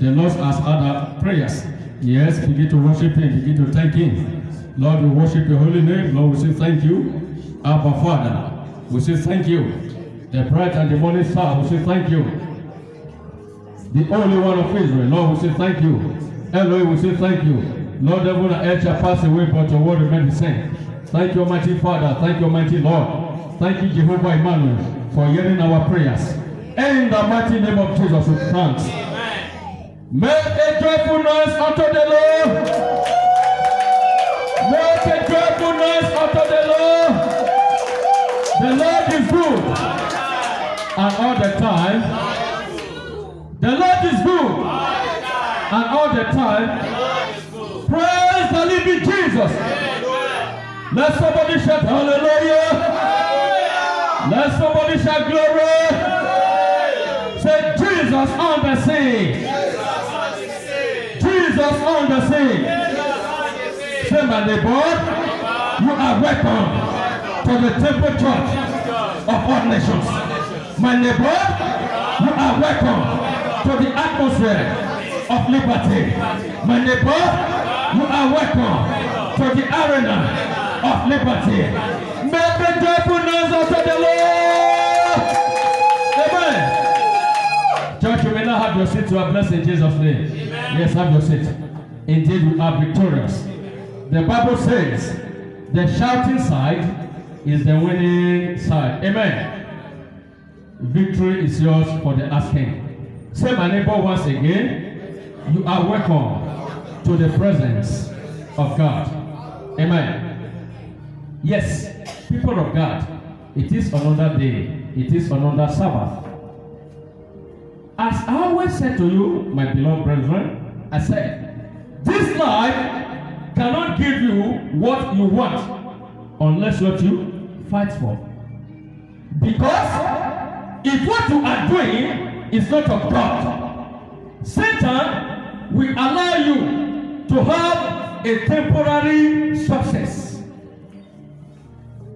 The Lord has heard our prayers. Yes, begin to worship Him, begin to thank Him. Lord, we worship Your holy name. Lord, we say thank you. Abba Father, we say thank you. The bright and the morning star, we say thank you. The only one of Israel, Lord, we say thank you. Elohim, we say thank you. Lord, heaven and earth shall pass away, but Your word remains the same. Thank you, mighty Father. Thank you, mighty Lord. Thank you, Jehovah Emmanuel, for hearing our prayers. In the mighty name of Jesus, we thank. Make a joyful noise unto the Lord. Make a joyful noise unto the Lord. The Lord is good. And all the time. The Lord is good. And all the time. Praise the living Jesus. Let somebody shout hallelujah. Let somebody shout glory. Say Jesus on the scene. Jesus on the scene. Say my neighbor, you are welcome to the temple church of all nations. My neighbor, you are welcome to the atmosphere of liberty. My neighbor, you are welcome to the arena of liberty. Make the joyful noise unto the Lord. Amen. Church, you may not have your seat. You are blessed in Jesus' name. Amen. Yes, have your seat. Indeed, we are victorious. The Bible says the shouting side is the winning side. Amen. Victory is yours for the asking. Say my neighbor once again. You are welcome to the presence of God. Amen. Yes, people of God, it is another day. It is another Sabbath. As I always said to you, my beloved brethren, I said, this life cannot give you what you want unless what you fight for. Because if what you are doing is not of God, Satan will allow you to have a temporary success.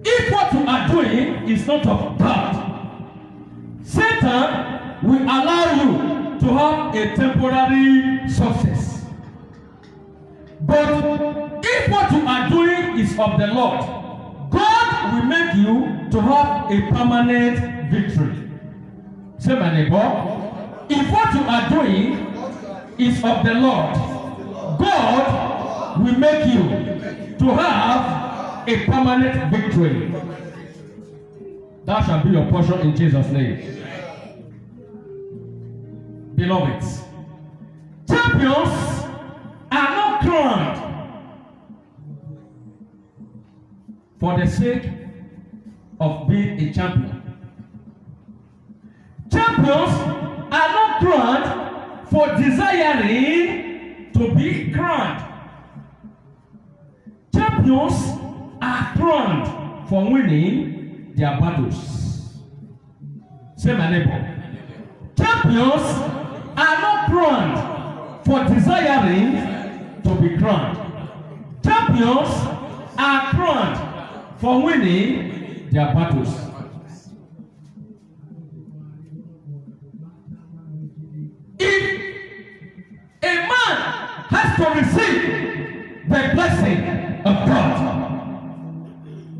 If what you are doing is not of God, Satan will allow you to have a temporary success. But if what you are doing is of the Lord, God will make you to have a permanent victory. Say my neighbor, if what you are doing is of the Lord, God will make you to have a permanent victory. That shall be your portion in Jesus' name. Beloved, champions are not crowned for the sake of being a champion. Champions are not crowned for desiring to be crowned. Champions are crowned for winning their battles. Say my neighbor. Champions are not crowned for desiring to be crowned. Champions are crowned for winning their battles. If a man has to receive the blessing of God,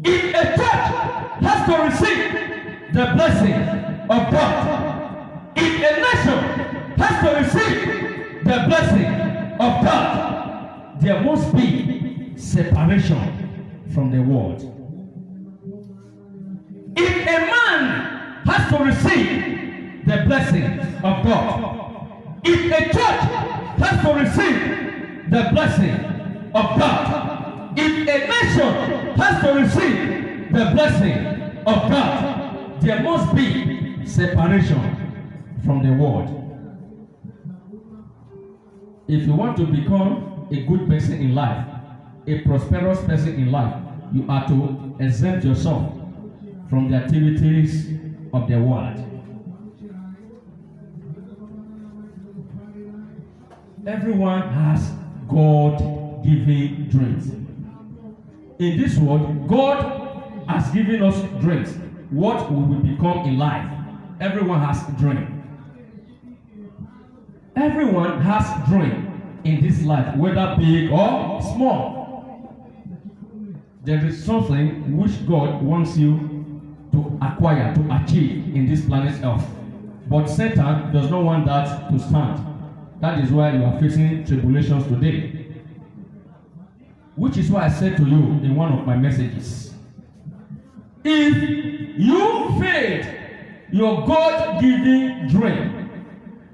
if a church has to receive the blessing of God, if a nation has to receive the blessing of God, there must be separation from the world. If a man has to receive the blessing of God, if a church has to receive the blessing of God, if a nation has to receive the blessing of God, there must be separation from the world. If you want to become a good person in life, a prosperous person in life, you are to exempt yourself from the activities of the world. Everyone has God-given dreams. In this world, God has given us dreams. What we will become in life. Everyone has a dream. Everyone has dream in this life, whether big or small. There is something which God wants you to acquire, to achieve in this planet Earth. But Satan does not want that to stand. That is why you are facing tribulations today. Which is why I said to you in one of my messages, if you failed your God-given dream,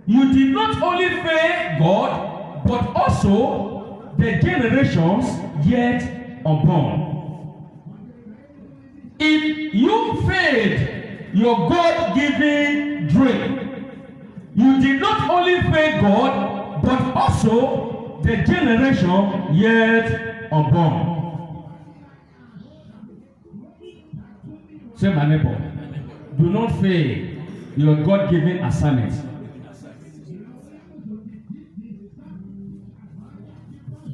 you did not only fail God, but also the generations yet unborn. If you failed your God-given dream, you did not only fail God, but also the generation yet unborn. Say, my neighbor, do not fail your God-given assignment.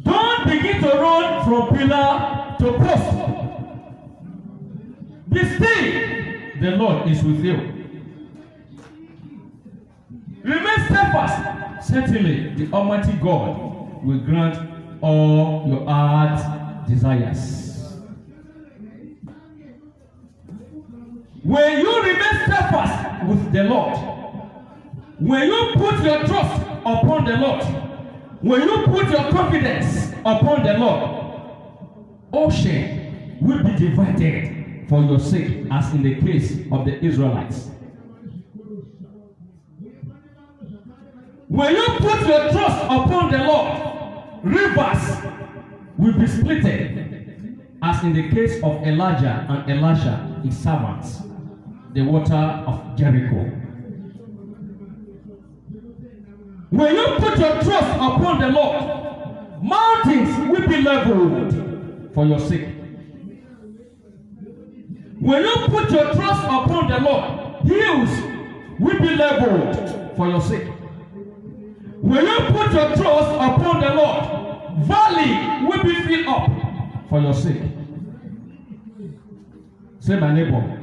Don't begin to run from pillar to post. Be still. The Lord is with you. Remain steadfast. Certainly, the Almighty God will grant all your heart desires. When you remain steadfast with the Lord, when you put your trust upon the Lord, when you put your confidence upon the Lord, ocean will be divided for your sake, as in the case of the Israelites. When you put your trust upon the Lord, rivers will be split, as in the case of Elijah and Elisha, his servants, the water of Jericho. When you put your trust upon the Lord, mountains will be leveled for your sake. When you put your trust upon the Lord, hills will be leveled for your sake. When you put your trust upon the Lord, valley will be filled up for your sake. Say, my neighbor,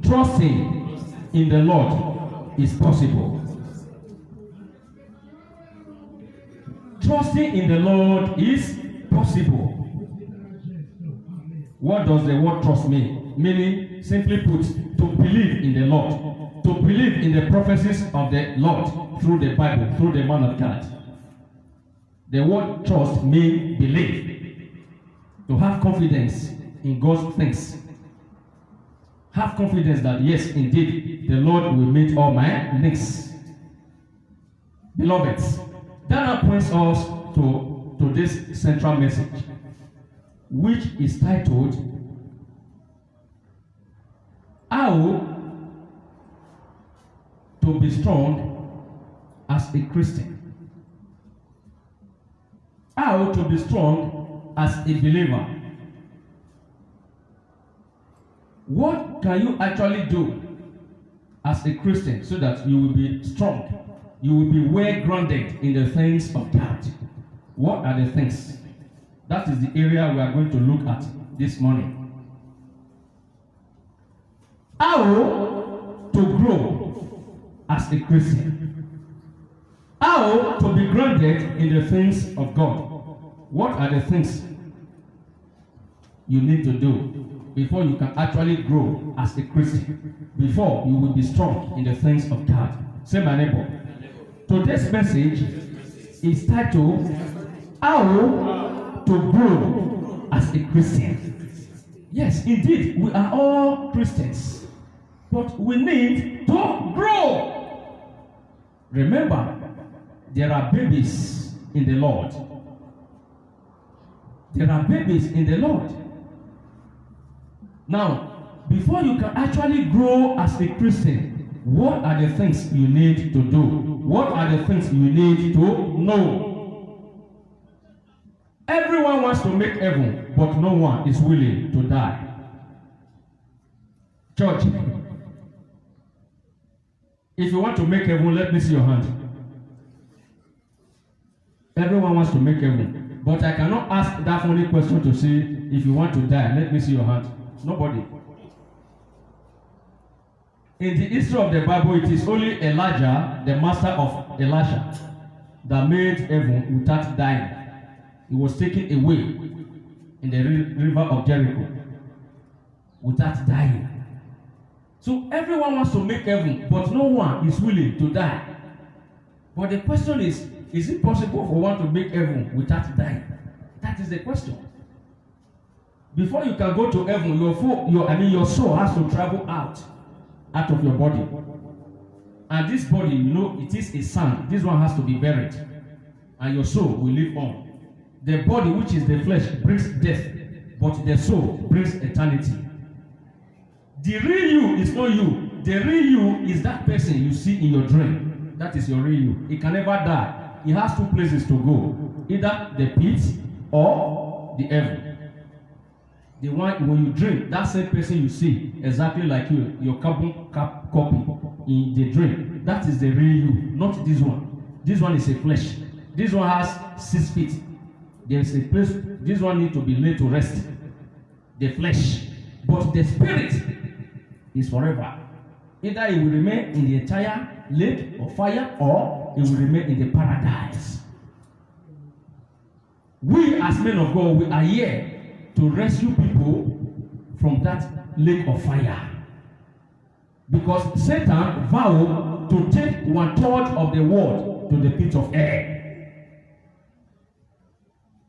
trusting in the Lord is possible. Trusting in the Lord is possible. What does the word trust mean? Meaning, simply put, to believe in the Lord, to believe in the prophecies of the Lord through the Bible, through the man of God. The word trust means believe, to have confidence in God's things. Have confidence that yes, indeed, the Lord will meet all my needs. Beloveds, that now points us to this central message, which is titled, How to be strong as a Christian. How to be strong as a believer. What can you actually do as a Christian so that you will be strong? You will be well grounded in the things of God. What are the things? That is the area we are going to look at this morning. How to grow as a Christian. How to be grounded in the things of God. What are the things you need to do before you can actually grow as a Christian, before you will be strong in the things of God? Say, my neighbor, today's message is titled, How to Grow as a Christian. Yes, indeed, we are all Christians, but we need to grow. Remember, there are babies in the Lord. There are babies in the Lord. Now, before you can actually grow as a Christian, what are the things you need to do? What are the things you need to know? Everyone wants to make heaven, but no one is willing to die. Church, if you want to make heaven, let me see your hand. Everyone wants to make heaven, but I cannot ask that funny question to see if you want to die. Let me see your hand. Nobody. In the history of the Bible, it is only Elijah, the master of Elisha, that made heaven without dying. It was taken away in the river of Jericho without dying. So everyone wants to make heaven, but no one is willing to die. But the question is it possible for one to make heaven without dying? That is the question. Before you can go to heaven, your soul has to travel out of your body. And this body, it is a sand. This one has to be buried. And your soul will live on. The body, which is the flesh, brings death, but the soul brings eternity. The real you is not you. The real you is that person you see in your dream. That is your real you. It can never die. It has two places to go. Either the pit or the heaven. The one when you dream, that same person you see exactly like you, your carbon copy in the dream. That is the real you, not this one. This one is a flesh. This one has 6 feet. There is a place. This one needs to be laid to rest. The flesh, but the spirit is forever. Either it will remain in the entire lake of fire, or it will remain in the paradise. We as men of God, we are here to rescue people from that lake of fire. Because Satan vowed to take 1/3 of the world to the pit of hell.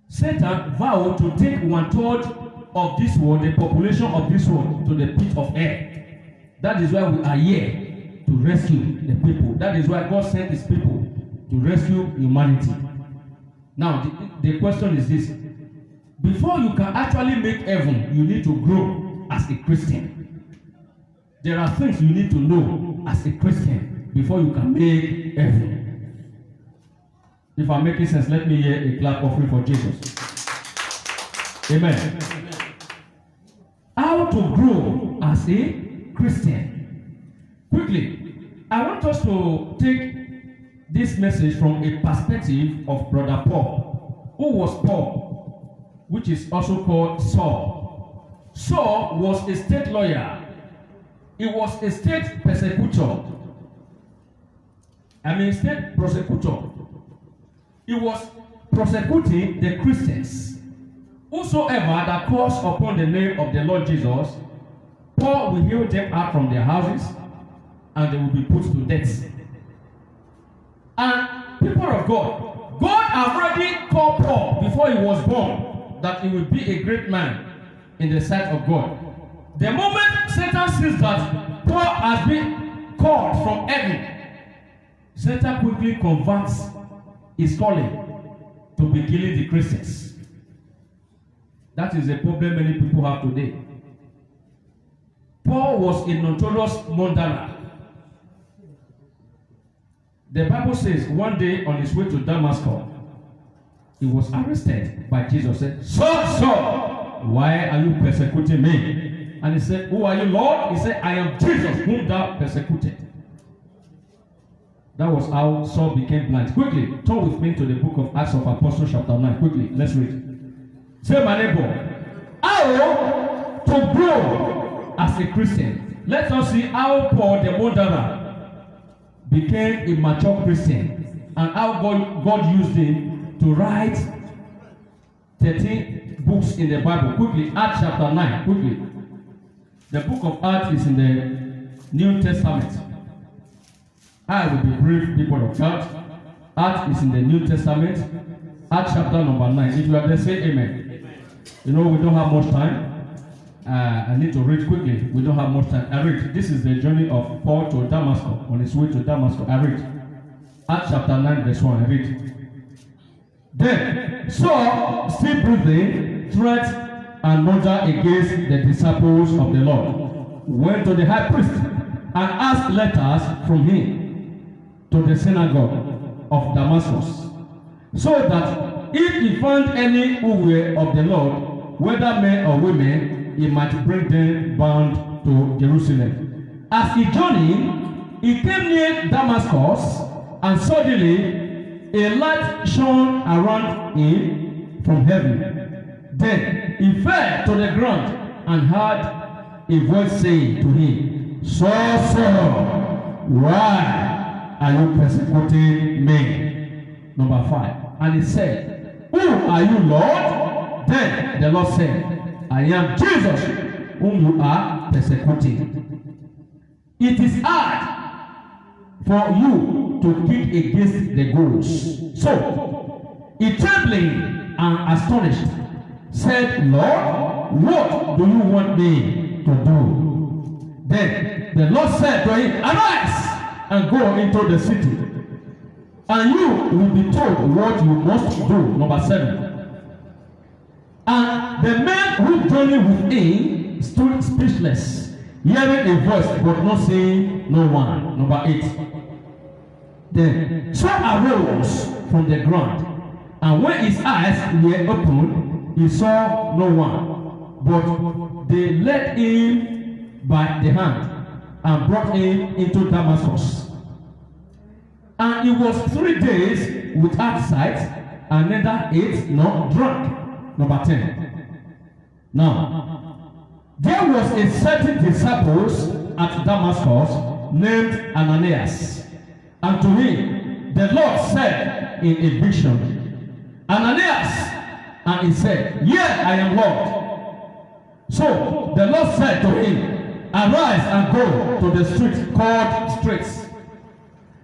Satan vowed to take 1/3 of this world, the population of this world, to the pit of hell. That is why we are here to rescue the people. That is why God sent his people to rescue humanity. Now, the question is this. Before you can actually make heaven, you need to grow as a Christian. There are things you need to know as a Christian before you can make heaven. If I'm making sense, let me hear a clap offering for Jesus. Amen. How to grow as a Christian. Quickly, I want us to take this message from a perspective of Brother Paul. Who was Paul? Which is also called Saul. Saul was a state lawyer. He was a state persecutor. State prosecutor. He was prosecuting the Christians. Whosoever that calls upon the name of the Lord Jesus, Paul will heal them out from their houses, and they will be put to death. And people of God, God already called Paul before he was born that he will be a great man in the sight of God. The moment Satan sees that Paul has been called from heaven, Satan quickly converts his calling to be killing the Christians. That is a problem many people have today. Paul was a notorious murderer. The Bible says one day on his way to Damascus, he was arrested by Jesus. Said, Saul, why are you persecuting me? And he said, who are you, Lord? He said, I am Jesus whom thou persecuted. That was how Saul became blind. Quickly, turn with me to the book of Acts of Apostles chapter 9. Quickly, let's read. Say, my neighbor, how to grow as a Christian. Let us see how Paul the murderer became a mature Christian, and how God used him to write 13 books in the Bible. Quickly, Acts chapter 9. Quickly. The book of Acts is in the New Testament. I will be brief, people of God. Acts is in the New Testament. Acts chapter number 9. If you are there, say amen. We don't have much time. I need to read quickly. We don't have much time. I read. This is the journey of Paul to Damascus, on his way to Damascus. I read. Acts chapter 9, verse 1. I read. Then Saul, still breathing, threats and murder against the disciples of the Lord, went to the high priest and asked letters from him to the synagogue of Damascus, so that if he found any who were of the Lord, whether men or women, he might bring them bound to Jerusalem. As he journeyed, he came near Damascus, and suddenly a light shone around him from heaven. Then he fell to the ground and heard a voice saying to him, Saul, Saul, why are you persecuting me? Number 5. And he said, Who are you, Lord? Then the Lord said, I am Jesus, whom you are persecuting. It is hard for you to kick against the goals. So he, trembling and astonished, said, Lord, what do you want me to do? Then the Lord said to him, Arise and go into the city, and you will be told what you must do. Number 7. And the men who journeyed with him stood speechless, hearing a voice but not seeing no one. Number 8. Then Saul arose from the ground, and when his eyes were opened, he saw no one, but they led him by the hand and brought him into Damascus. And he was 3 days without sight, and neither ate nor drank. Number 10. Now, there was a certain disciple at Damascus named Ananias. And to him the Lord said in a vision, Ananias. And he said, Here I am, Lord. So the Lord said to him, Arise and go to the street called Straight,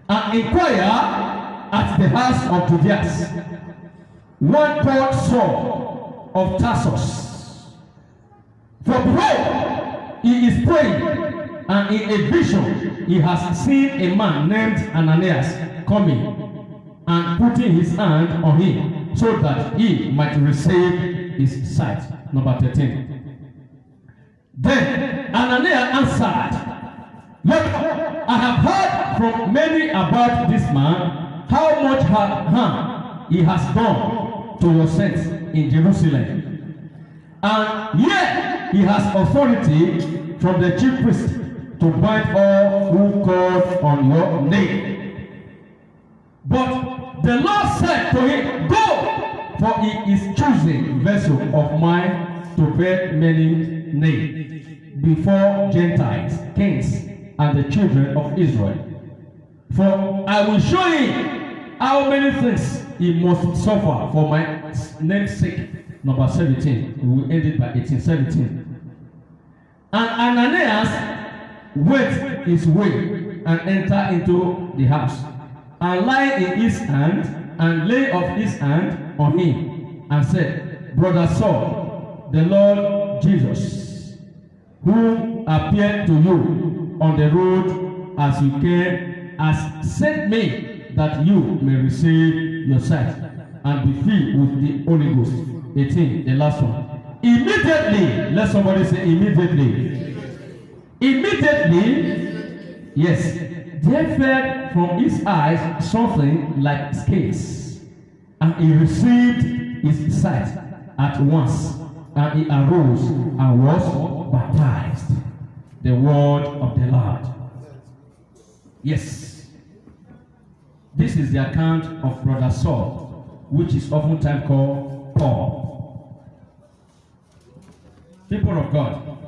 and inquire at the house of Judas one called Saul of Tarsus. For behold, he is praying, and in a vision he has seen a man named Ananias coming and putting his hand on him, so that he might receive his sight. Number 13. Then Ananias answered, Look, I have heard from many about this man, how much harm he has done to your saints in Jerusalem. And yet he has authority from the chief priest to bind all who call on your name. But the Lord said to him, Go, for he is chosen vessel of mine to bear many names before Gentiles, kings, and the children of Israel. For I will show him how many things he must suffer for my name's sake. Number 17. We will end it by 18:17. And Ananias went his way and entered into the house, and laid in his hand, and lay of his hand on him, and said, Brother Saul, the Lord Jesus, who appeared to you on the road as you came, has sent me that you may receive your sight and be filled with the Holy Ghost. 18, the last one. Immediately, let somebody say immediately. Immediately, yes, there fell from his eyes something like scales, and he received his sight at once, and he arose and was baptized. The word of the Lord. Yes, this is the account of Brother Saul, which is oftentimes called Paul. People of God,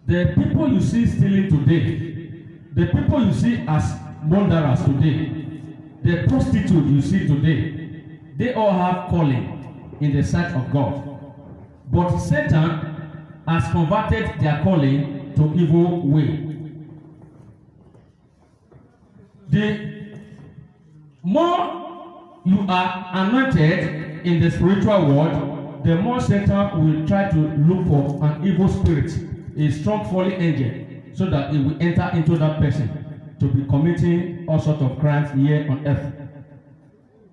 the people you see stealing today, the people you see as murderers today, the prostitute you see today, they all have calling in the sight of God. But Satan has converted their calling to evil way. The more you are anointed in the spiritual world, the more Satan will try to look for an evil spirit, a strong fallen angel, so that it will enter into that person to be committing all sorts of crimes here on earth.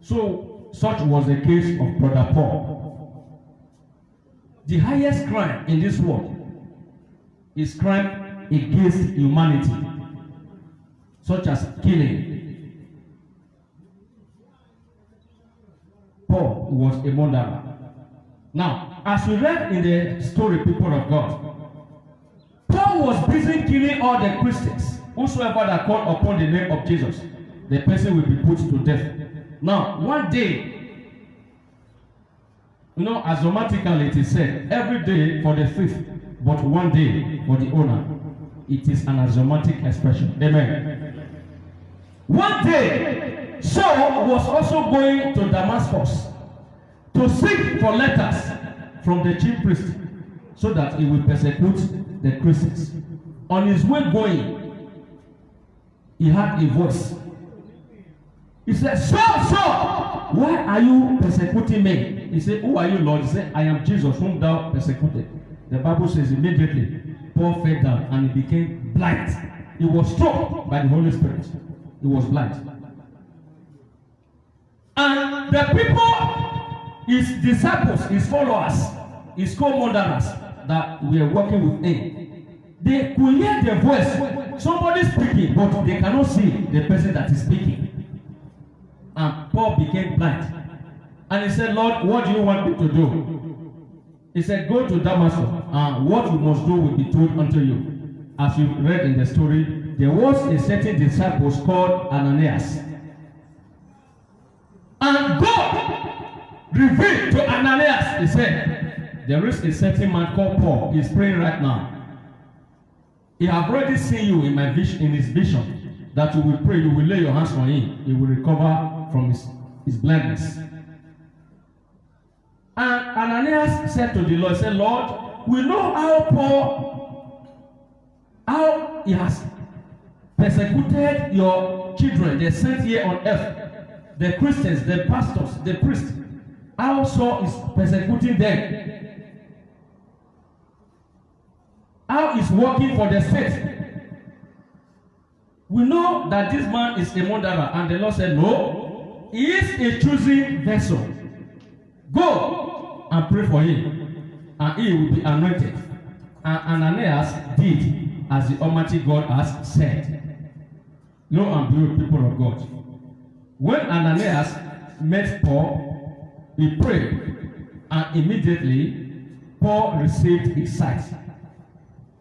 So, such was the case of Brother Paul. The highest crime in this world is crime against humanity, such as killing. Paul was a murderer. Now, as we read in the story, people of God, Paul was busy killing all the Christians. Whosoever that called upon the name of Jesus, the person will be put to death. Now, one day, asthmatically it is said, every day for the thief, but one day for the owner. It is an asthmatic expression. Amen. One day, Saul was also going to Damascus to seek for letters from the chief priest so that he will persecute the Christians. On his way going, he heard a voice. He said, Saul, why are you persecuting me? He said, who are you, Lord? He said, I am Jesus whom thou persecuted. The Bible says immediately Paul fell down and he became blind. He was struck by the Holy Spirit. He was blind. And the people, his disciples, his followers, his co-murderers that were working with him, they could hear the voice, somebody speaking, but they cannot see the person that is speaking. And Paul became blind. And he said, Lord, what do you want me to do? He said, go to Damascus, and what you must do will be told unto you. As you read in the story, there was a certain disciple called Ananias. And God revealed to Ananias, he said, there is a certain man called Paul. He's praying right now. He have already seen you in my vision, in his vision, that you will pray, you will lay your hands on him, he will recover from his blindness. And Ananias said to the Lord, he said, Lord, we know how he has persecuted your children, the sent here on earth, the Christians, the pastors, the priests. How Saul is persecuting them. How is working for the state. We know that this man is a murderer, and the Lord said, no, he is a chosen vessel. Go and pray for him, and he will be anointed. And Ananias did as the Almighty God has said. Lo and behold, people of God. When Ananias met Paul, he prayed, and immediately Paul received his sight,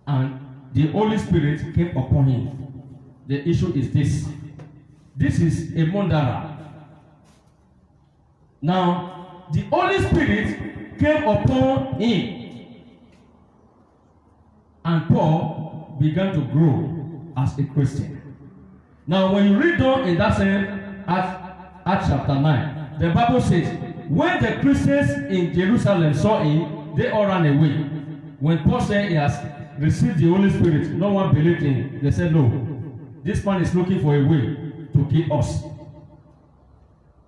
and the Holy Spirit came upon him. The issue is this. This is a murderer. Now, the Holy Spirit came upon him, and Paul began to grow as a Christian. Now, when you read on in that same Acts chapter 9, the Bible says, when the Christians in Jerusalem saw him, they all ran away. When Paul said he has received the Holy Spirit, no one believed him. They said, no, this man is looking for a way to kill us.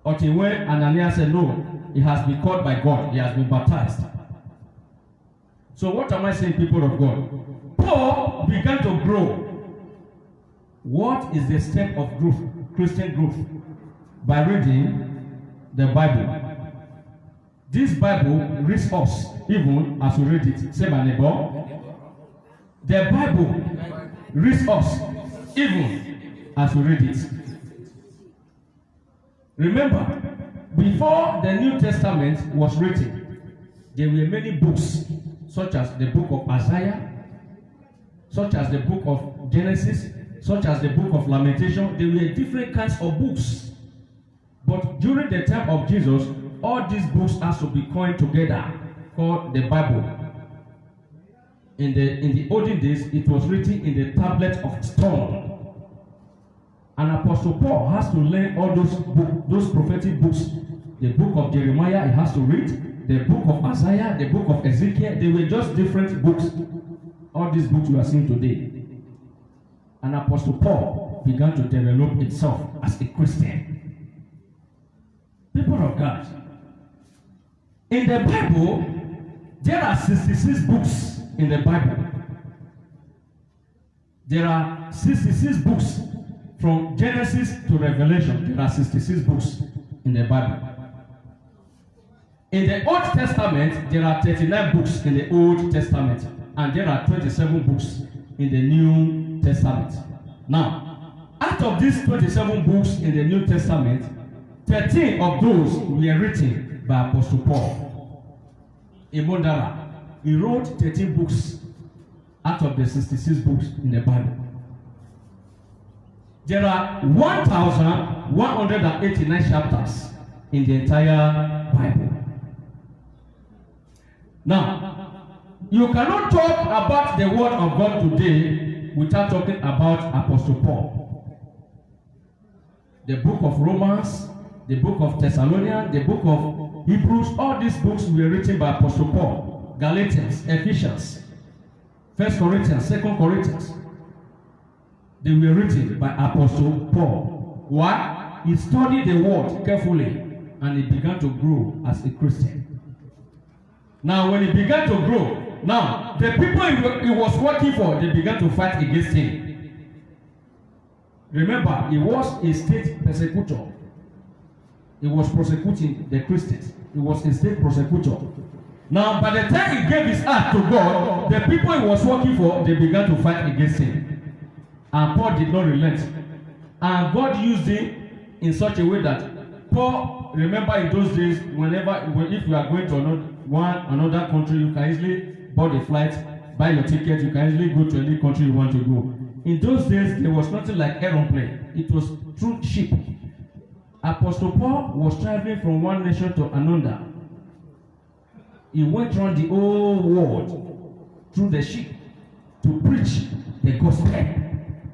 Until when Ananias said, no, he has been called by God, he has been baptized. So what am I saying, people of God? Paul began to grow. What is the step of growth, Christian growth? By reading the Bible. This Bible reads us even as we read it. Say my neighbor. The Bible reads us even as we read it. Remember, before the New Testament was written, there were many books, such as the book of Isaiah, such as the book of Genesis, such as the book of Lamentation. There were different kinds of books. But during the time of Jesus, all these books has to be coined together, called the Bible. In the olden days, it was written in the tablet of stone. And Apostle Paul has to learn all those prophetic books. The book of Jeremiah, he has to read. The book of Isaiah, the book of Ezekiel. They were just different books. All these books we are seeing today. And Apostle Paul began to develop himself as a Christian. People of God, in the Bible, there are 66 books in the Bible. There are 66 books from Genesis to Revelation. There are 66 books in the Bible. In the Old Testament, there are 39 books in the Old Testament, and there are 27 books in the New Testament. Now, out of these 27 books in the New Testament, 13 of those were written by Apostle Paul, a murderer. He wrote 13 books out of the 66 books in the Bible. There are 1,189 chapters in the entire Bible. Now, you cannot talk about the word of God today without talking about Apostle Paul. the book of Romans, the book of Thessalonians, the book of Hebrews. All these books were written by Apostle Paul. Galatians, Ephesians, 1 Corinthians, 2 Corinthians. They were written by Apostle Paul. Why? He studied the word carefully and he began to grow as a Christian. Now, when he began to grow, now the people he was working for, they began to fight against him. Remember, he was a state persecutor. He was prosecuting the Christians. He was a state prosecutor. Now, by the time he gave his heart to God, the people he was working for, they began to fight against him. And Paul did not relent. And God used him in such a way that Paul, remember in those days, if you are going to another country, you can easily board a flight, buy your ticket, you can easily go to any country you want to go. In those days, there was nothing like aeroplane. It was through ship. Apostle Paul was traveling from one nation to another. He went around the whole world through the ship to preach the gospel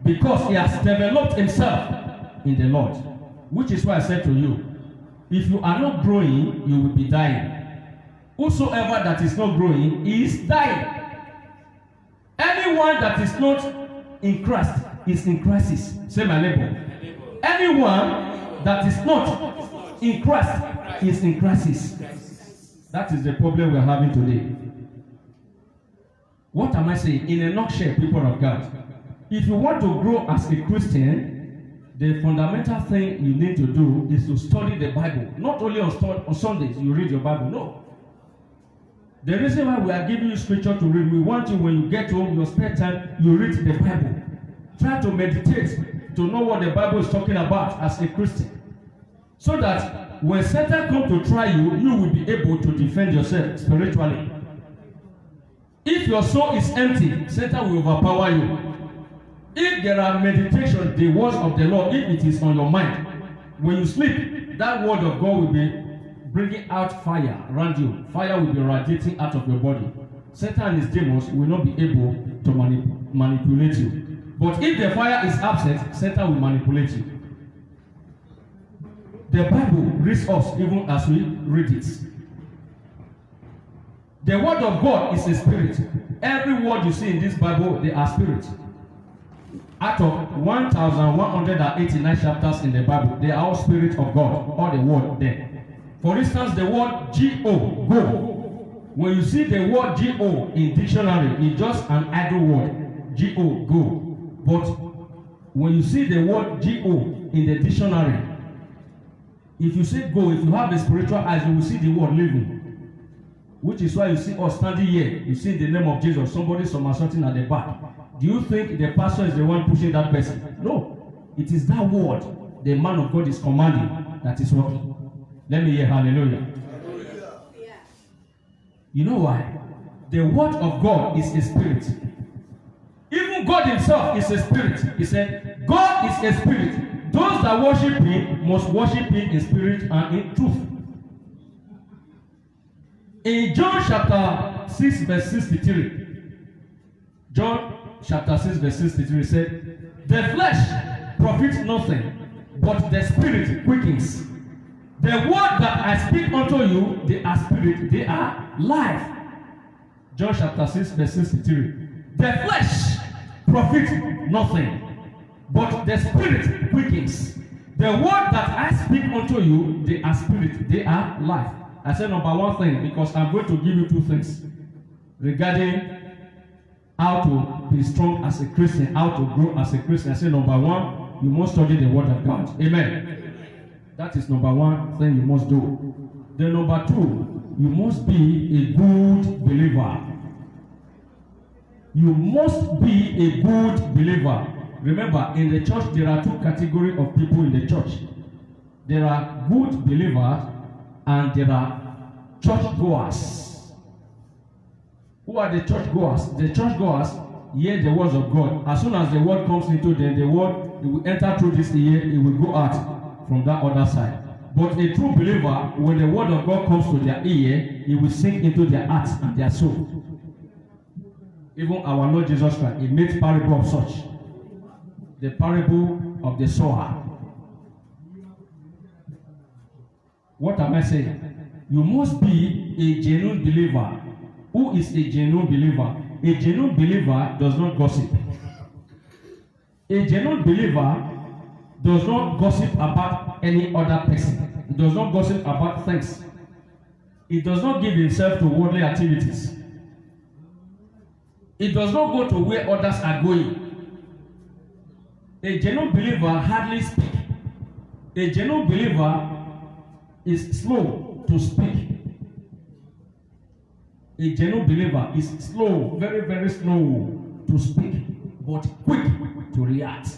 because he has developed himself in the Lord. Which is why I said to you, if you are not growing, you will be dying. Whosoever that is not growing is dying. Anyone that is not in Christ is in crisis. Say my neighbor. Anyone that is not in Christ is in crisis. That is the problem we are having today. What am I saying? In a nutshell, people of God, if you want to grow as a Christian, the fundamental thing you need to do is to study the Bible. Not only on Sundays you read your Bible. No. The reason why we are giving you scripture to read, we want you when you get home, your spare time, you read the Bible. Try to meditate to know what the Bible is talking about as a Christian. So that when Satan comes to try you, you will be able to defend yourself spiritually. If your soul is empty, Satan will overpower you. If there are meditation, the words of the Lord, if it is on your mind, when you sleep, that word of God will be bringing out fire around you. Fire will be radiating out of your body. Satan and his demons will not be able to manipulate you. But if the fire is absent, Satan will manipulate you. The Bible reads us even as we read it. The word of God is a spirit. Every word you see in this Bible, they are spirit. Out of 1,189 chapters in the Bible, they are all spirit of God, all the word there. For instance, the word G-O, go. When you see the word G-O in dictionary, it's just an idle word. G-O, go. But when you see the word G-O in the dictionary, if you say go, if you have a spiritual eyes, you will see the word living. Which is why you see us standing here. You see the name of Jesus, somebody somersaulting at the back. Do you think the pastor is the one pushing that person? No. It is that word the man of God is commanding that is working. Let me hear hallelujah. Hallelujah. You know why? The word of God is a spirit. Even God himself is a spirit. He said, God is a spirit. Those that worship him must worship him in spirit and in truth. In John chapter 6 verse 63, John chapter 6 verse 63 said, the flesh profits nothing, but the spirit quickens. The word that I speak unto you, they are spirit, they are life. John chapter 6 verse 63. The flesh profits nothing, but the spirit quickens. The word that I speak unto you, they are spirit, they are life. I said number one thing because I'm going to give you two things regarding how to be strong as a Christian, how to grow as a Christian. I said number one, you must study the word of God. Amen. That is number one thing you must do. Then number two, you must be a good believer. You must be a good believer. Remember, in the church, there are two categories of people in the church. There are good believers and there are churchgoers. Who are the churchgoers? The churchgoers hear the words of God. As soon as the word comes into them, the word it will enter through this ear, it will go out from that other side. But a true believer, when the word of God comes to their ear, it will sink into their heart and their soul. Even our Lord Jesus Christ, he made parable of such. The parable of the sower. What am I saying? You must be a genuine believer. Who is a genuine believer? A genuine believer does not gossip. A genuine believer does not gossip about any other person. He does not gossip about things. He does not give himself to worldly activities. He does not go to where others are going. A genuine believer hardly speaks. A genuine believer is slow to speak. A genuine believer is slow, very, very slow to speak, but quick to react.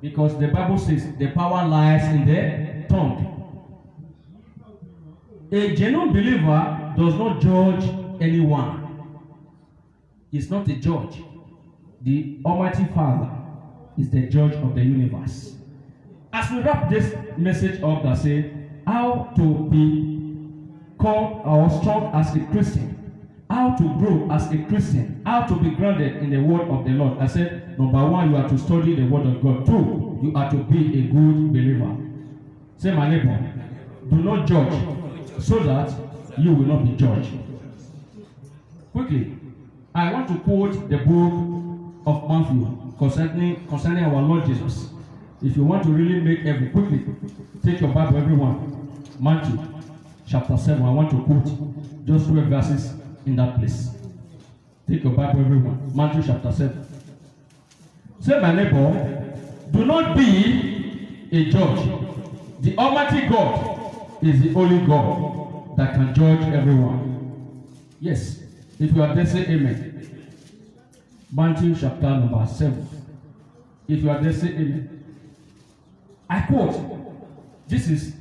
Because the Bible says the power lies in the tongue. A genuine believer does not judge anyone. He's not a judge. The Almighty Father is the judge of the universe. As we wrap this message up that says how to become or strong as a Christian, how to grow as a Christian, how to be grounded in the word of the Lord. I said, number one, you are to study the word of God. Two, you are to be a good believer. Say, my neighbor, do not judge so that you will not be judged. Quickly, I want to quote the book of Matthew concerning our Lord Jesus. If you want to really make every quickly, take your Bible, everyone. Matthew chapter 7. I want to quote just 12 verses in that place. Take your Bible, everyone. Matthew chapter 7. Say, my neighbor, do not be a judge. The Almighty God is the only God that can judge everyone. Yes. If you are there, say amen. Matthew chapter number 7. If you are there, say amen. I quote, this is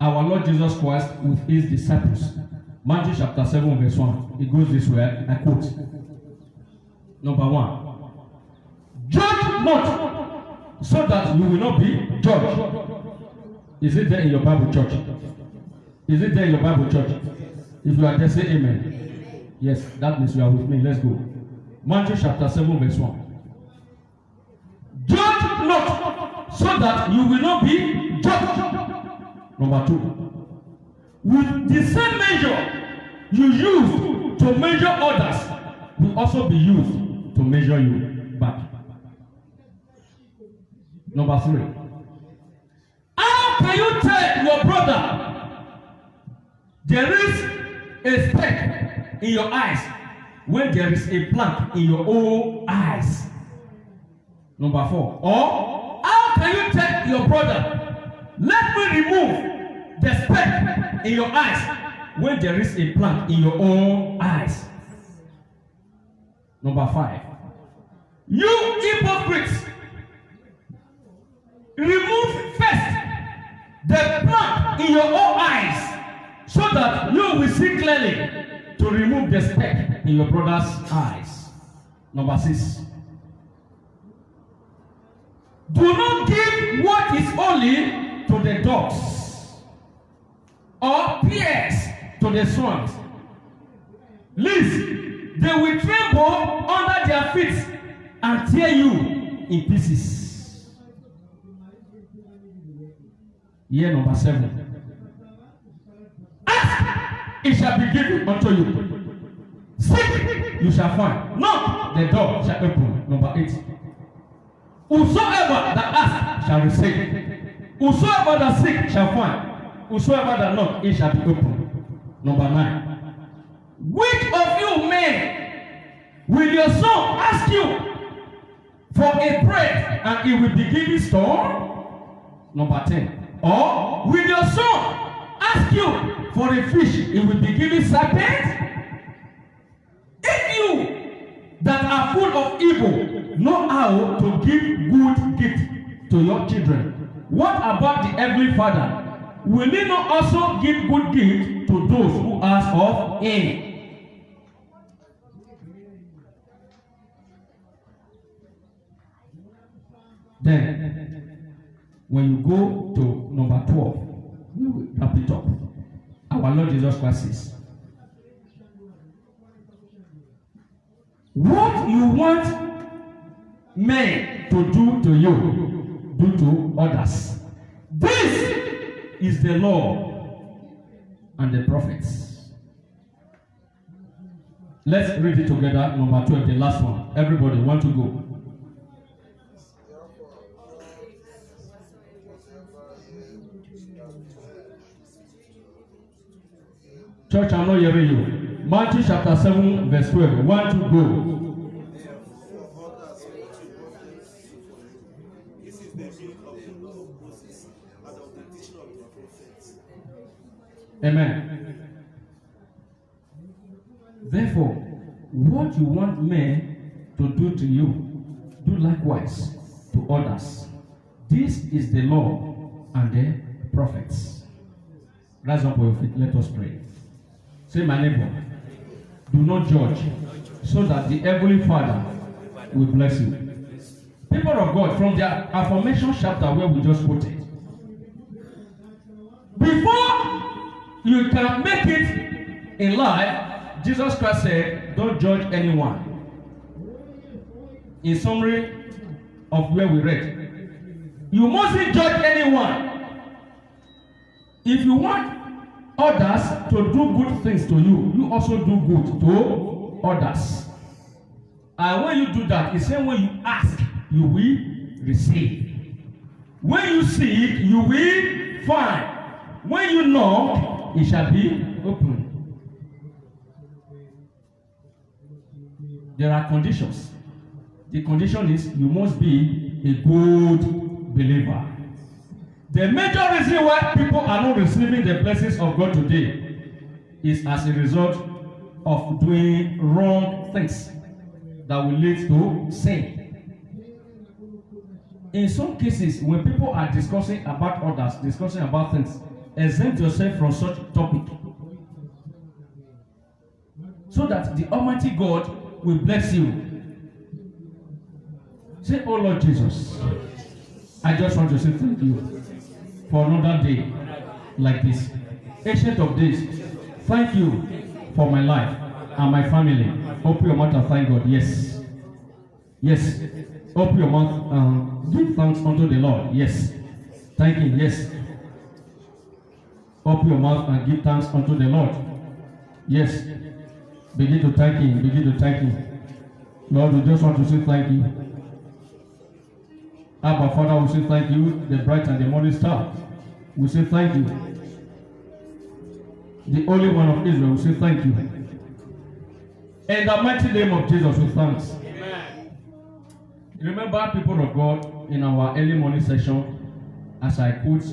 our Lord Jesus Christ with his disciples. Matthew chapter 7 verse 1. It goes this way. I quote. Number 1. Judge not, so that you will not be judged. Is it there in your Bible, church? Is it there in your Bible, church? If you are there, say amen. Yes, that means you are with me. Let's go. Matthew chapter 7 verse 1. Judge not, so that you will not be judged. Number 2. With the same measure you use to measure others will also be used to measure you back. Number 3. How can you tell your brother there is a speck in your eyes when there is a plank in your own eyes? Number 4. Or how can you tell your brother, let me remove the speck in your eyes when there is a plank in your own eyes? Number 5. You hypocrites, remove first the plank in your own eyes, so that you will see clearly to remove the speck in your brother's eyes. Number 6. Do not give what is holy to the dogs, or pears to the swans, lest they will tremble under their feet and tear you in pieces. Year number 7. Ask, it shall be given unto you. Seek, you shall find. Knock, the door shall open. Number 8. Whosoever that asks shall receive. Whosoever that seek shall find. Whosoever that knock, it shall be opened. Number 9. Which of you men will your son ask you for a bread and it will be given stone? Number 10. Or will your son ask you for a fish, it will be given serpent? If you that are full of evil know how to give good gift to your children, what about the Heavenly Father? Will he not also give good gift to those who ask of him? Then, when you go to number 12, we will wrap it up. Our Lord Jesus Christ says, what you want men to do to you, do to others. This is the law and the prophets. Let's read it together. Number 12, the last one. Everybody want to go. Church, I'm not hearing you. Matthew chapter 7, verse 12. Want to go. Amen. Therefore, what you want men to do to you, do likewise to others. This is the law and the prophets. Rise up your feet. Let us pray. Say, my neighbor, do not judge, so that the Heavenly Father will bless you. People of God, from the affirmation chapter where we just quoted, before you can make it in life, Jesus Christ said, don't judge anyone. In summary of where we read, you mustn't judge anyone. If you want others to do good things to you, you also do good to others. And when you do that, it's saying when you ask, you will receive. When you seek, you will find. When you knock, it shall be opened. There are conditions. The condition is you must be a good believer. The major reason why people are not receiving the blessings of God today is as a result of doing wrong things that will lead to sin. In some cases, when people are discussing about others, discussing about things, exempt yourself from such topic so that the Almighty God will bless you. Say, oh Lord Jesus, I just want to say thank you for another day like this. Ancient of days, thank you for my life and my family. Open your mouth and thank God. Yes. Yes. Open your mouth and give thanks unto the Lord. Yes. Thank Him. Yes. Open your mouth and give thanks unto the Lord. Yes. Begin to thank Him. Begin to thank Him. Lord, we just want to say thank you. Abba, Father, we say thank you. The bright and the morning star, we say thank you. The Holy One of Israel, we say thank you. In the mighty name of Jesus, we thanks. Amen. Remember, people of God, in our early morning session, as I put,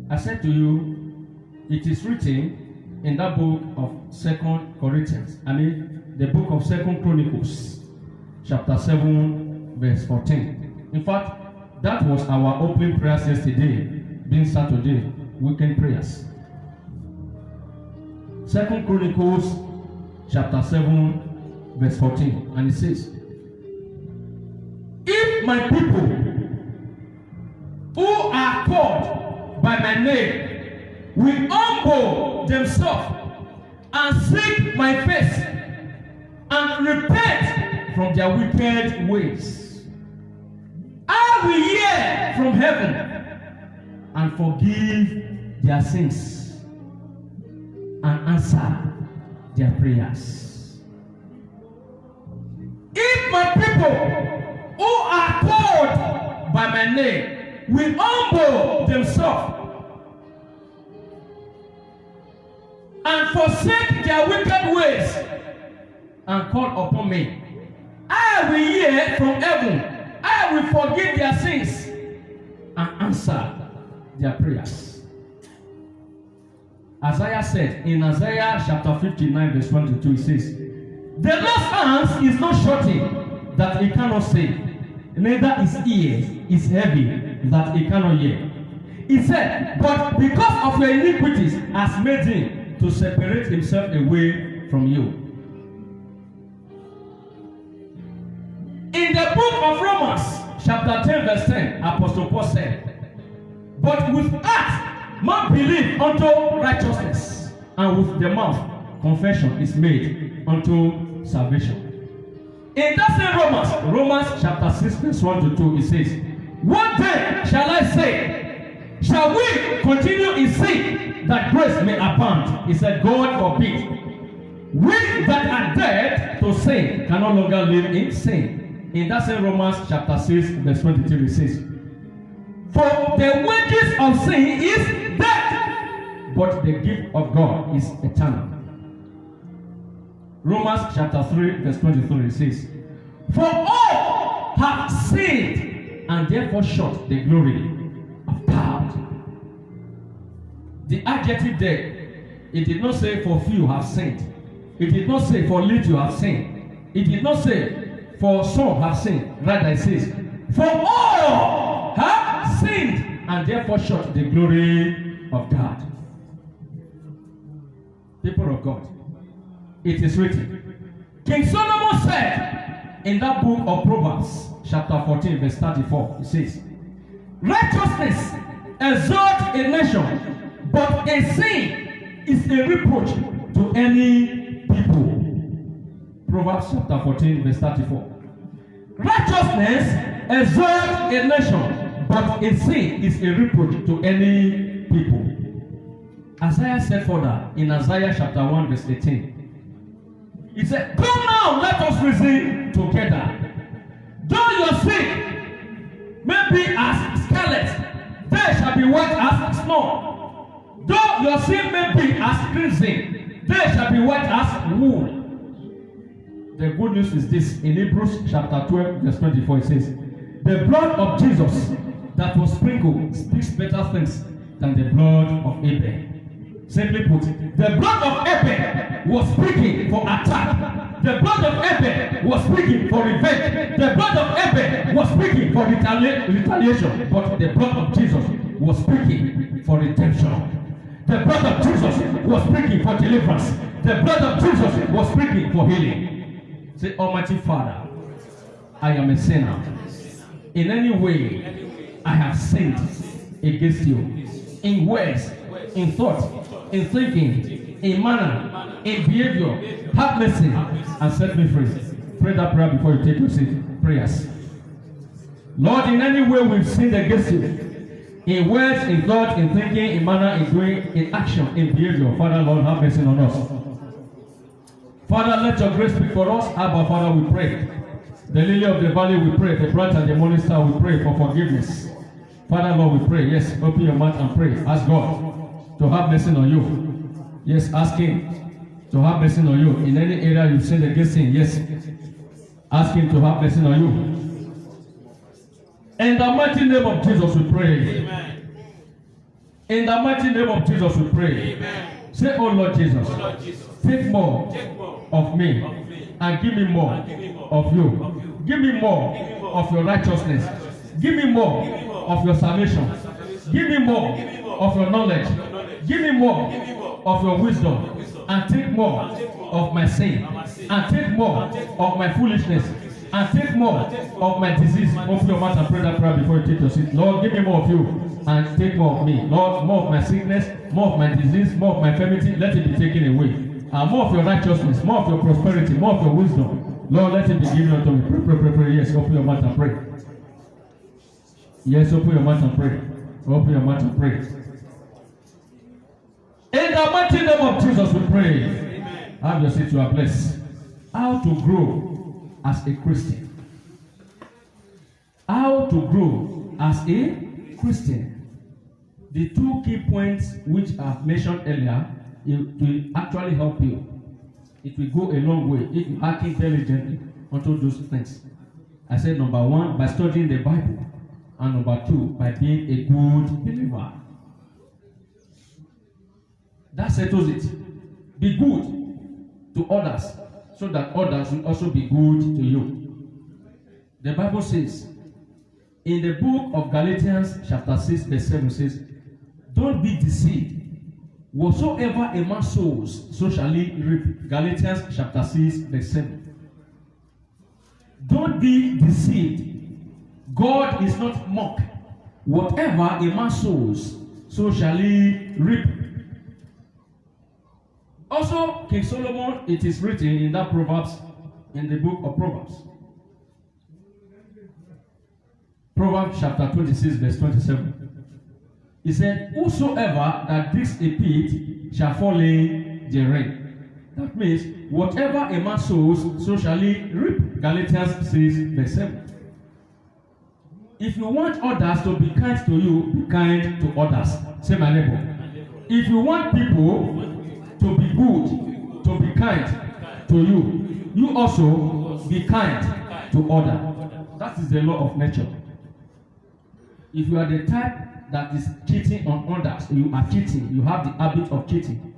I said to you, it is written in that book of 2 Corinthians, the book of 2 Chronicles, chapter 7, verse 14. In fact, that was our opening prayers yesterday, being Saturday, weekend prayers. 2 Chronicles, chapter 7, verse 14. And it says, if my people who are called by my name will humble themselves and seek my face and repent from their wicked ways, I will hear from heaven and forgive their sins and answer their prayers. If my people who are called by my name will humble themselves and forsake their wicked ways and call upon me, I will hear from heaven, I will forgive their sins and answer their prayers. Isaiah said in Isaiah chapter 59 verse 22, it says, the Lord's hands is not shortened that he cannot save, neither his ear is heavy that he cannot hear. He said, but because of your iniquities has made him to separate himself away from you. In the book of Romans, chapter 10, verse 10, Apostle Paul said, but with heart man believe unto righteousness, and with the mouth confession is made unto salvation. In that same Romans chapter 6, verse 1 to 2, it says, what then shall I say shall we continue in sin that grace may abound? He said, God forbid. We that are dead to sin can no longer live in sin. In that same Romans chapter 6, verse 23, it says, for the wages of sin is death, but the gift of God is eternal. Romans chapter 3, verse 23, it says, for all have sinned and therefore short the glory of God. The adjective there, it did not say for few have sinned. It did not say for little have sinned. It did not say for some have sinned. Rather it says, for all have sinned and therefore short the glory of God. People of God, it is written. King Solomon said in that book of Proverbs, chapter 14, verse 34, it says, righteousness exalts a nation, but a sin is a reproach to any people. Proverbs chapter 14, verse 34. Righteousness exalts a nation, but a sin is a reproach to any people. Isaiah said further in Isaiah chapter 1, verse 18. He said, come now, let us reason together. Though your sin may be as scarlet, they shall be white as snow. Though your sin may be as crimson, they shall be white as wool. The good news is this. In Hebrews chapter 12, verse 24, it says, the blood of Jesus that was sprinkled speaks better things than the blood of Abel. Simply put, the blood of Abel was speaking for attack. The blood of Abel was speaking for revenge. The blood of Abel was speaking for retaliation. But the blood of Jesus was speaking for redemption. The blood of Jesus was speaking for deliverance. The blood of Jesus was speaking for healing. Say, Almighty Father, I am a sinner. In any way, I have sinned against you. In words, in thought, in thinking, in manner, in behavior. Have mercy and set me free. Pray that prayer before you take your seat. Prayers. Lord, in any way we've sinned against you, in words, in thought, in thinking, in manner, in doing, in action, in behavior. Father, Lord, have mercy on us. Father, let your grace speak for us. Abba, Father, we pray. The lily of the valley, we pray. The bright and the morning star, we pray for forgiveness. Father, Lord, we pray. Yes, open your mouth and pray. Ask God to have mercy on you. Yes, ask Him to have mercy on you. In any area you've sinned against Him, yes, ask Him to have mercy on you. In the mighty name of Jesus, we pray. Amen. In the mighty name of Jesus, we pray. Amen. Say, oh Lord Jesus, take more of me and give me more of you. Give me more of your righteousness. Give me more of your salvation. Give me more of your knowledge. Give me more of your wisdom. And take more of my sin. And take more of my foolishness. And take more of my disease. Open your mouth and pray that prayer before you take your seat. Lord, give me more of you and take more of me. Lord, more of my sickness, more of my disease, more of my infirmity, let it be taken away. And more of your righteousness, more of your prosperity, more of your wisdom. Lord, let it be given unto me. Pray. Yes, open your mouth and pray. Yes, open your mouth and pray. Open your mouth and pray. In the mighty name of Jesus, we pray. Amen. Have your seat, you are blessed. How to grow as a Christian. How to grow as a Christian. The two key points which I've mentioned earlier, it will actually help you. It will go a long way if you act diligently onto those things. I said number one, by studying the Bible. And number two, by being a good believer. That settles it. Be good to others so that others will also be good to you. The Bible says, in the book of Galatians chapter 6 verse 7 says, don't be deceived. Whatsoever a man sows, so shall he reap. Galatians chapter 6 verse 7. Don't be deceived. God is not mocked. Whatever a man sows, so shall he reap. Also, King Solomon, it is written in that Proverbs, in the book of Proverbs. Proverbs chapter 26, verse 27. He said, whosoever that digs a pit shall fall in the rain. That means, whatever a man sows, so shall he reap. Galatians 6, verse 7. If you want others to be kind to you, be kind to others. Say my neighbor. If you want people to be good, to be kind to you, you also be kind to others. That is the law of nature. If you are the type that is cheating on others, you are cheating, you have the habit of cheating,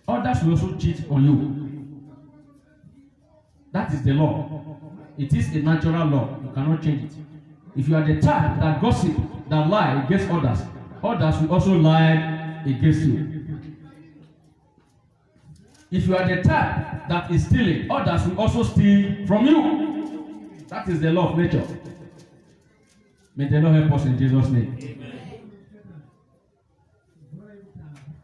others will also cheat on you. That is the law. It is a natural law. You cannot change it. If you are the type that gossip, that lie against others, others will also lie against you. If you are the type that is stealing, others will also steal from you. That is the law of nature. May the Lord help us in Jesus' name. Amen.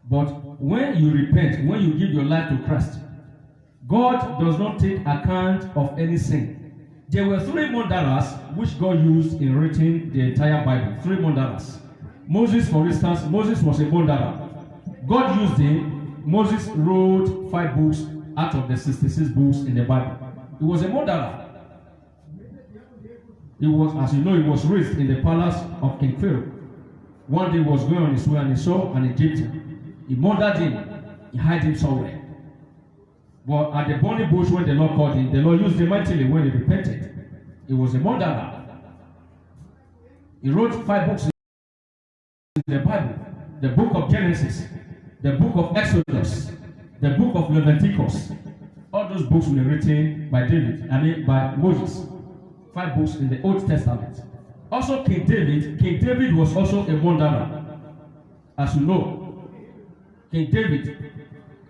But when you repent, when you give your life to Christ, God does not take account of any sin. There were 3 murderers which God used in writing the entire Bible. 3 murderers. Moses, for instance, Moses was a murderer. God used him. Moses wrote 5 books out of the 66 books in the Bible. He was a murderer. He was, as you know, he was raised in the palace of King Pharaoh. One day he was going on his way and he saw an Egyptian. He murdered him. He hid him somewhere. But at the burning bush, when the Lord called him, the Lord used him mightily when he repented. He was a murderer. He wrote 5 books in the Bible. The book of Genesis, the book of Exodus, the book of Leviticus. All those books were written by by Moses. 5 books in the Old Testament. Also King David was also a murderer. As you know, King David,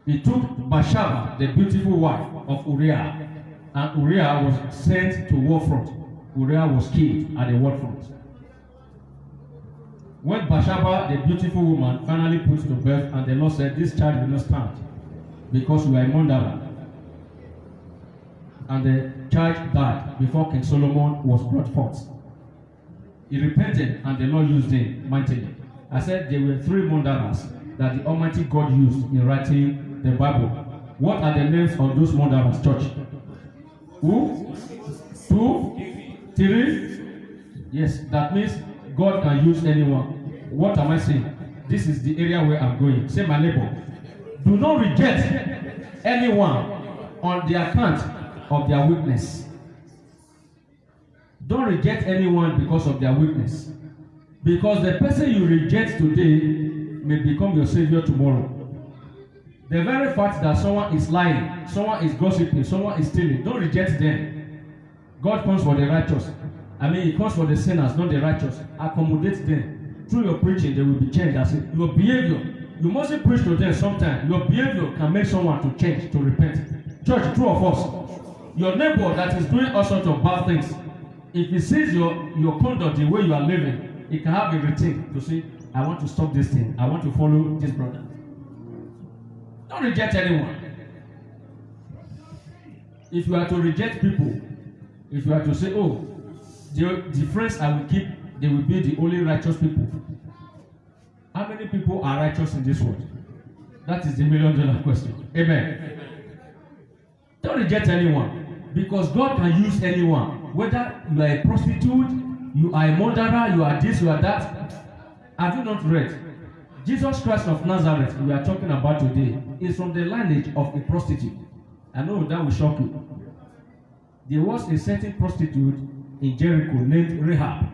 he took Bathsheba, the beautiful wife of Uriah, and Uriah was sent to war front. Uriah was killed at the war front. When Bathsheba, the beautiful woman, finally put to birth, and the Lord said, this child will not stand because you are a murderer. And the child died before King Solomon was brought forth. He repented and the Lord used him mightily. I said there were 3 murderers that the Almighty God used in writing the Bible. What are the names of those murderers, church? Who? 2? 3? Yes, that means God can use anyone. What am I saying? This is the area where I'm going. Say my neighbor. Do not reject anyone on the account of their weakness. Don't reject anyone because of their weakness. Because the person you reject today may become your savior tomorrow. The very fact that someone is lying, someone is gossiping, someone is stealing, don't reject them. God comes for the righteous. He comes for the sinners, not the righteous. Accommodate them. Through your preaching, they will be changed. That's it. Your behavior, you mustn't preach to them sometimes. Your behavior can make someone to change, to repent. Church, true of us. Your neighbor that is doing all sorts of bad things, if he sees your conduct, the way you are living, he can have a routine to say, I want to stop this thing. I want to follow this brother. Don't reject anyone. If you are to reject people, if you are to say, oh, the friends I will keep, they will be the only righteous people. How many people are righteous in this world? That is the $1 million question. Amen. Don't reject anyone, because God can use anyone. Whether you are a prostitute, you are a murderer, you are this, you are that. Have you not read? Jesus Christ of Nazareth, we are talking about today, is from the lineage of a prostitute. I know that will shock you. There was a certain prostitute in Jericho named Rahab.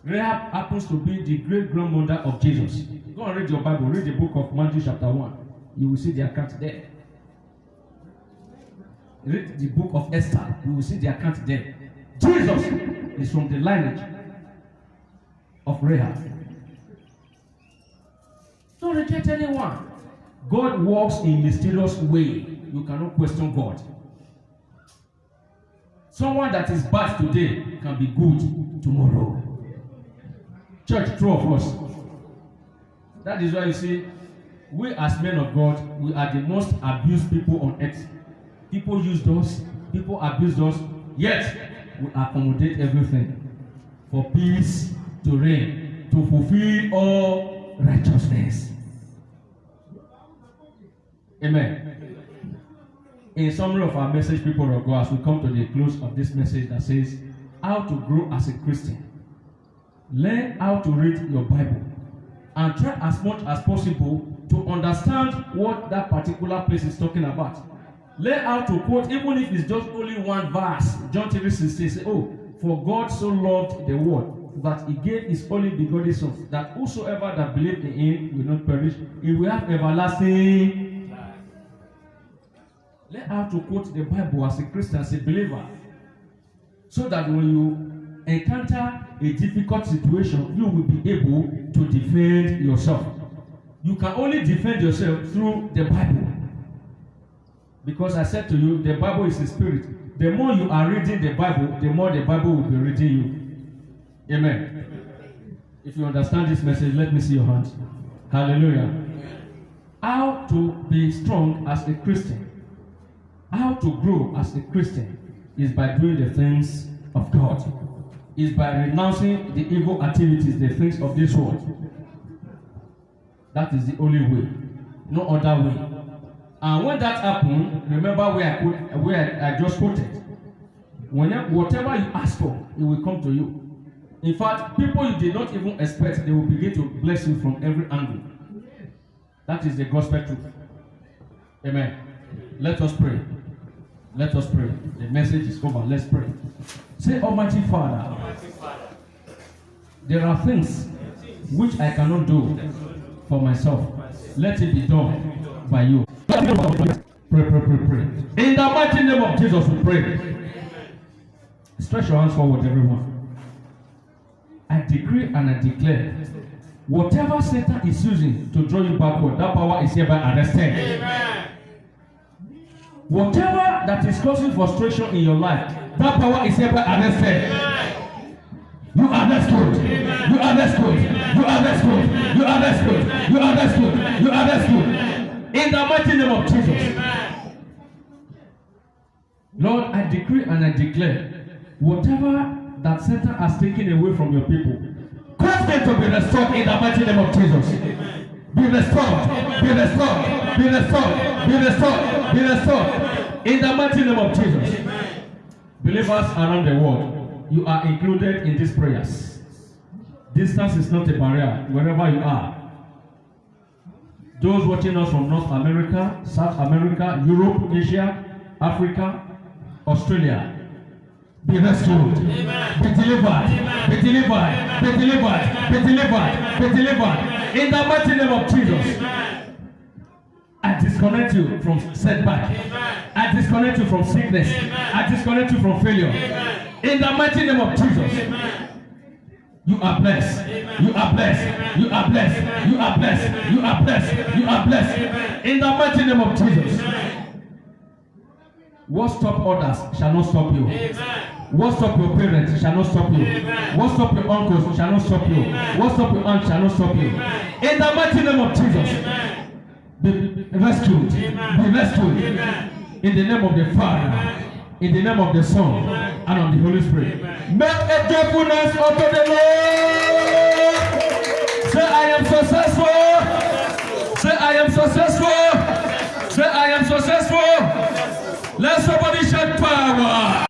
Rahab happens to be the great-grandmother of Jesus. Go and read your Bible, read the book of Matthew chapter 1. You will see the account there. Read the book of Esther, you will see the account there. Jesus is from the lineage of Rahab. Don't reject anyone. God works in a mysterious way. You cannot question God. Someone that is bad today can be good tomorrow. Church, true of us. That is why you see, we as men of God, we are the most abused people on earth. People use us, people abuse us, yet we accommodate everything for peace to reign, to fulfill all righteousness. Amen. In summary of our message, people of God, as we come to the close of this message that says, how to grow as a Christian. Learn how to read your Bible and try as much as possible to understand what that particular place is talking about. Learn how to quote, even if it's just only one verse. John 3:16 says, oh, for God so loved the world that he gave his only begotten Son, that whosoever that believed in him will not perish, he will have everlasting life. Learn how to quote the Bible as a Christian, as a believer, so that when you encounter a difficult situation, you will be able to defend yourself. You can only defend yourself through the Bible. Because I said to you, the Bible is a spirit. The more you are reading the Bible, the more the Bible will be reading you. Amen. If you understand this message, let me see your hands. Hallelujah. How to be strong as a Christian, how to grow as a Christian, is by doing the things of God. Is by renouncing the evil activities, the things of this world. That is the only way. No other way. And when that happens, remember where I just quoted. Whatever you ask for, it will come to you. In fact, people you did not even expect, they will begin to bless you from every angle. That is the gospel truth. Amen. Let us pray. Let us pray. The message is over. Let's pray. Say, Almighty Father, there are things which I cannot do for myself. Let it be done by you. Pray. In the mighty name of Jesus, we pray. Stretch your hands forward, everyone. I decree and I declare, whatever Satan is using to draw you backward, that power is hereby arrested. Amen. Whatever that is causing frustration in your life, that power is hereby arrested. Amen. You are rescued. Amen. You are rescued. You are rescued. You are rescued. You are rescued. You are rescued. In the mighty name of Jesus. Amen. Lord, I decree and I declare, whatever that Satan has taken away from your people, cause them to be restored in the mighty name of Jesus. Amen. Be restored. Be restored. Be restored. Be restored. Be restored. In the mighty name of Jesus. Amen. Believers around the world, you are included in these prayers. Distance is not a barrier wherever you are. Those watching us from North America, South America, Europe, Asia, Africa, Australia, be rescued. Amen. Be delivered. Amen. Be delivered. Amen. Be delivered. Be delivered. Be delivered. In the mighty name of Jesus. Amen. I disconnect you from setback. Amen. I disconnect you from sickness. Amen. I disconnect you from failure. Amen. In the mighty name of Jesus. Amen. You are blessed. Amen. You are blessed. Amen. You are blessed. Amen. You are blessed. Amen. You are blessed. You are blessed. Amen. In the mighty name of Jesus. Amen. What stop others shall not stop you. Amen. What stop your parents shall not stop you. Amen. What stop your uncles shall not stop you. Amen. What stop your aunt shall not stop you. Amen. In the mighty name of Jesus. Amen. Be rescued. Amen. Be rescued. Amen. In the name of the Father. Amen. In the name of the Son. Amen. And of the Holy Spirit. Amen. Make a joyfulness unto the Lord. Say, I am successful. Say, I am successful. Say, I am successful. Let somebody shout power.